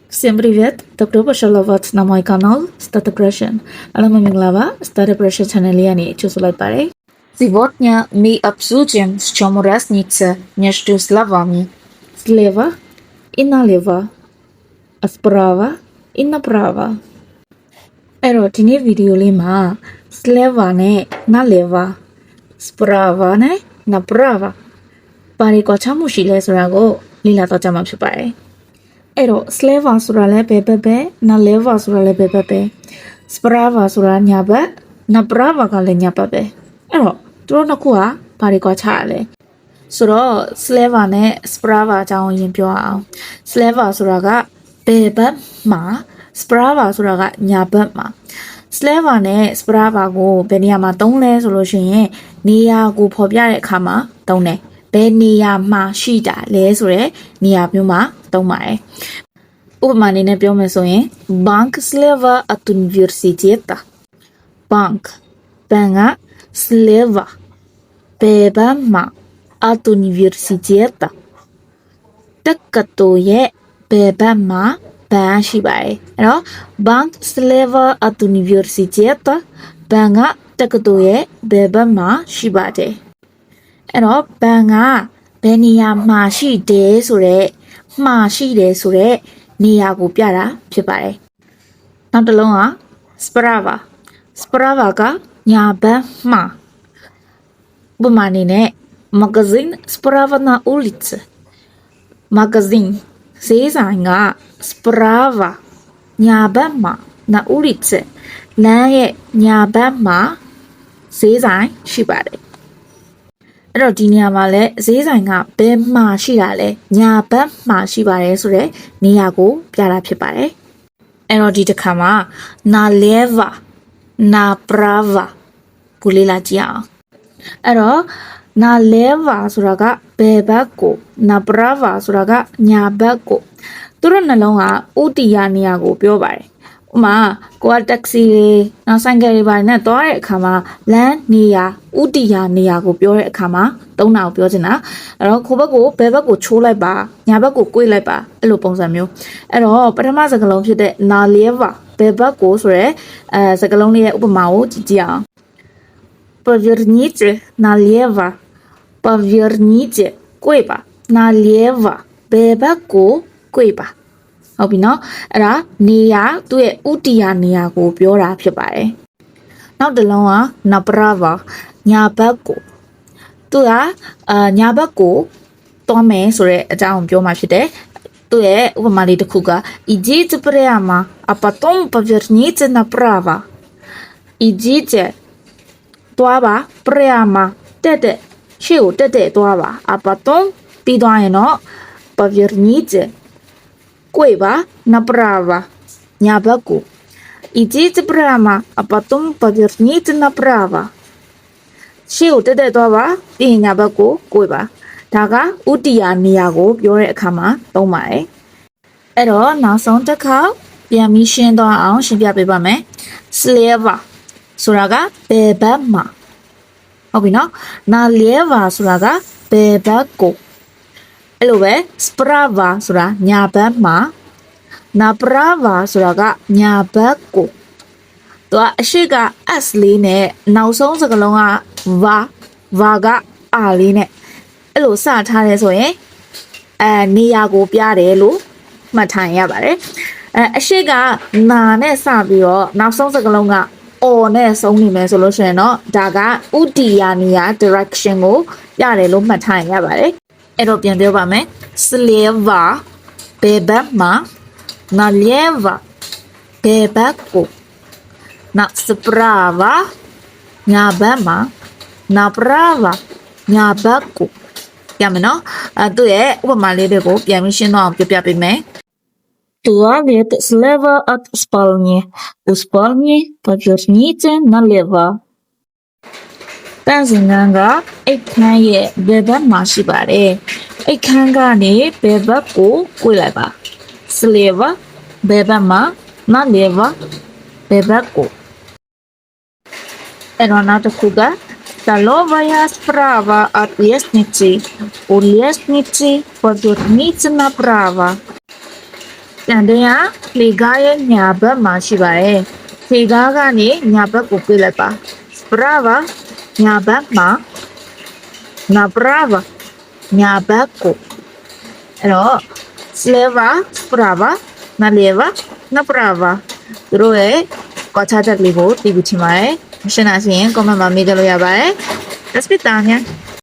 Всем привет! Добро пожаловать на мой канал Start Depression. Алама Миглава, Start Depression channel чувствовать парей. Сегодня мы обсудим, с чем разница между словами слева и налево, а справа и направо. Эротине видео лима слева не налево, справа не направо. Парей кочаму шиле сраго лила то чама пипаре. အဲ့တော့ slava ဆိုတာလည်းဘယ်ဘက်ပဲ naleva ဆိုတာလည်းဘယ်ဘက်ပဲ sprava ဆိုတာညာဘက် naprava ကလည်းညာဘက်ပဲအဲ့တော့သူတို့နှစ်ခုကဘာတွေကွာခြားရလဲဆိုတော့ slava နဲ့ sprava အကြောင်းရင်ပြောအောင် slava ဆိုတာကဘယ်ဘက်မှာ sprava ဆိုတာကညာဘက်မှာ slava နဲ့ sprava ကိုဘယ်နေရာမှာသုံးလဲဆိုလို့ရှိရင်နေရာကိုဖော်ပြတဲ့အခါမှာသုံးတယ်ဘယ်နေရာမှာရှိတာလဲဆိုတဲ့နေရာမျိုးမှာသုံးပါတယ်ဥပမာအနေနဲ့ပြောမယ်ဆိုရင် bank sleva at universiteta bank ဘဏ်က sleva ဘယ်ဘက်မှာ at universiteta တက္ကသိုလ်ရဲ့ဘယ်ဘက်မှာဘဏ်ရှိပါတယ်အဲ့တော့ bank sleva at universiteta ဘဏ်ကတက္ကသိုလ်ရဲ့ဘယ်ဘက်မှာရှိပါတယ်အဲ့တော့ဘဏ်ကဘယ်နေရာမှာရှိတယ်ဆိုတော့မှာရှိတယ်ဆိုတော့နေရာကိုပြတာဖြစ်ပါတယ်နောက်တစ်လုံးက sprava sprava ကညာဘက်မှာဥပမာအနေနဲ့ magazine sprava na ulici magazine ဈေးဆိုင်က sprava ညာဘက်မှာ na ulici လမ်းရဲ့ညာဘက်မှာဈေးဆိုင်ရှိပါတယ်အဲ့တော့ဒီနေရာမှာလဲဈေးဆိုင်ကဘယ်မှာရှိတာလဲညာဘက်မှာရှိပါတယ်ဆိုတော့နေရာကိုပြတာဖြစ်ပါတယ်အဲ့တော့ဒီတစ်ခါမှာ naleva naprava ကိုလေ့လာကြည့်အောင်အဲ့တော့ naleva ဆိုတာကဘယ်ဘက်ကို naprava ဆိုတာကညာဘက်ကိုသူတို့နှလုံးကဥတီယာနေရာကိုပြောပါတယ်ဥမာကိုကတက္ကစီလေးနောက်ဆိုင်ကယ်တွေပါနဲ့သွားတဲ့အခါမှာလမ်းနေရာဥတီယာနေရာကိုပြောတဲ့အခါမှာသုံးတာကိုပြောချင်တာအဲ့တော့ခိုးဘက်ကိုဘယ်ဘက်ကိုချိုးလိုက်ပါညာဘက်ကို꿰လိုက်ပါအဲ့လိုပုံစံမျိုးအဲ့တော့ပထမစကားလုံးဖြစ်တဲ့ naleva ဘယ်ဘက်ကိုဆိုရဲစကားလုံးလေးရဲ့ဥပမာကိုကြည့်အောင် поверните налево поверните 꿰ပါ налево ဘယ်ဘက်ကို꿰ပါဟုတ်ပြီနော်အဲ့ဒါနေရာသူ့ရဲ့ဥတီယာနေရာကိုပြောတာဖြစ်ပါတယ်နောက်တစ်လုံးက naprava ညာဘက်ကိုသူကညာဘက်ကိုသွားမယ်ဆိုတဲ့အကြောင်းပြောမှာဖြစ်တယ်သူ့ရဲ့ဥပမာလေးတစ်ခုက идите прямо а потом поверните направо идите သွားပါ прямо တက်ရှေ့ကိုတက်သွားပါ а потом ပြီးသွားရင်တော့ поверните 꿰ပါ направо ညာဘက်ကို идите прямо а потом поверните направо ရှေ့ကိုတက်သွားပါပြီးရင်ညာဘက်ကို꿰ပါဒါကဥတီယာနေရာကိုပြောတဲ့အခါမှာသုံးပါတယ်အဲ့တော့နောက်ဆုံးတစ်ခါပြန်ပြီးရှင်းသွားအောင်ရှင်းပြပေးပါမယ် sleva ဆိုတာကဘယ်ဘက်မှာဟုတ်ပြီနော် naleva ဆိုတာကဘယ်ဘက်ကိုအဲ့လိုပဲ sprava ဆိုတာညာဘက်မှာ naprava ဆိုတာကညာဘက်ကိုသူကအရှိက s လေးနဲ့နောက်ဆုံးစကားလုံးက va က r လေးနဲ့အဲ့လိုစထားတယ်ဆိုရင်နေရာကိုပြတယ်လို့မှတ်ထားရပါတယ်အရှိကနာနဲ့စပြီးတော့နောက်ဆုံးစကားလုံးက or နဲ့ဆုံးနေမယ်ဆိုလို့ရှိရင်တော့ဒါကဥတီယာနေရာ direction ကိုရတယ်လို့မှတ်ထားရပါတယ်အဲ့တော့ပြန်ပြောပါမယ် sleva ဘယ်ဘက်မှာ naleva ဘယ်ဘက်ကို sprava ညာဘက်မှာ naprava ညာဘက်ကိုရမယ်နော်သူ့ရဲ့ဥပမာလေးတွေကိုပြန်ပြီးရှင်းတော့ပြောပြပေးမယ်Туалет слева от спальни. У спальни поверните налево. ပန်းစင်ကန်းကအိတ်ခမ်းရဲ့ဘယ်ဘက်မှာရှိပါတယ်အိတ်ခမ်းကနေဘယ်ဘက်ကို꿰လိုက်ပါ sleva ဘယ်ဘက်မှာ налево ဘယ်ဘက်ကိုအဲ့တော့နောက်တစ်ခုက столовая справа от лестницы у лестницы поверните направо ပြန်တဲ့ကလေကားရဲ့ညာဘက်မှာရှိပါတယ်လေကားကနေညာဘက်ကိုပြေးလိုက်ပါ Sprava ညာဘက်မှာ Направо ညာဘက်ကိုအဲ့တော့ Sleva Sprava Налево Направо သူတို့ရဲ့ကွာခြားချက်လေးကိုသိပြီးချင်ပါတယ်ရှင်းတာရှိရင် comment မှာမေးကြလို့ရပါတယ် До свидания